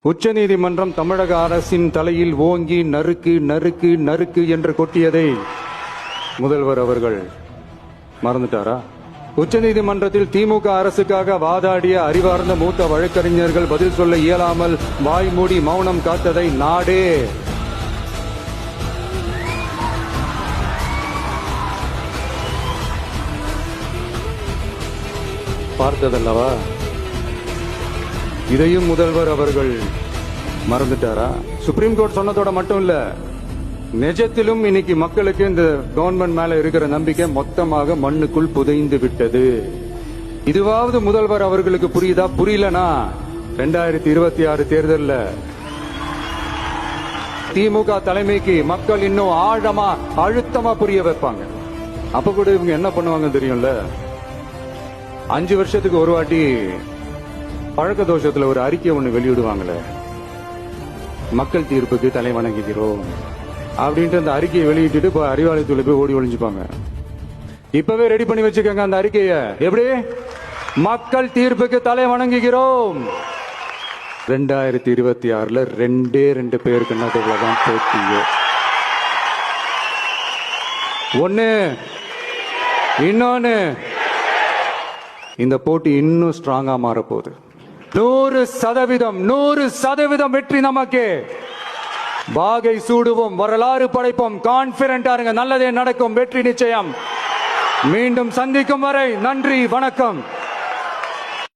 உச்சநீதிமன்றம் தமிழக அரசின் தலையில் ஓங்கி நறுக்கு நறுக்கு நறுக்கு என்று கொட்டியதை முதல்வர் அவர்கள் மறந்துட்டாரா? உச்சநீதிமன்றத்தில் திமுக அரசுக்காக வாதாடிய அறிவார்ந்த மூத்த வழக்கறிஞர்கள் பதில் சொல்ல இயலாமல் வாய் மூடி மௌனம் காத்ததை நாடே பார்த்ததல்லவா? இதையும் முதல்வர் அவர்கள் மறந்துட்டாரா? சுப்ரீம் கோர்ட் சொன்னதோட மட்டும் இல்ல, நிஜத்திலும் இன்னைக்கு மக்களுக்கு இந்த கவர்மெண்ட் மேல இருக்கிற நம்பிக்கை மொத்தமாக மண்ணுக்குள் புதைந்து விட்டது. இதுவாவது முதல்வர் அவர்களுக்கு புரியுதா? புரியலனா 2026 தேர்தல்ல திமுக தலைமைக்கு மக்கள் இன்னும் ஆழமா அழுத்தமா புரிய வைப்பாங்க. அப்ப கூட இவங்க என்ன பண்ணுவாங்க தெரியும்ல? 5 வருஷத்துக்கு ஒரு வாட்டி பழக்க தோஷத்துல ஒரு அறிக்கை ஒண்ணு வெளியிடுவாங்களே, மக்கள் தீர்ப்புக்கு தலை வணங்குகிறோம் அப்படின்ட்டு அந்த அறிக்கையை வெளியிட்டு இப்ப அறிவாலயத்துல போய் ஓடி ஒளிஞ்சுப்பாங்க. இப்பவே ரெடி பண்ணி வச்சுக்கோங்க அந்த அறிக்கைய. எப்படி? மக்கள் தீர்ப்புக்கு தலை வணங்குகிறோம். 2026 2 பேருக்கு நடுவுலதான் போட்டியோ. ஒண்ணு, இன்னொன்னு, இந்த போட்டி இன்னும் ஸ்ட்ராங்கா மாறப்போகுது. 100% வெற்றி நமக்கு. வாகை சூடுவோம், வரலாறு படைப்போம், கான்பிடென்டா இருங்க, நல்லதே நடக்கும், வெற்றி நிச்சயம். மீண்டும் சந்திக்கும் வரை நன்றி, வணக்கம்.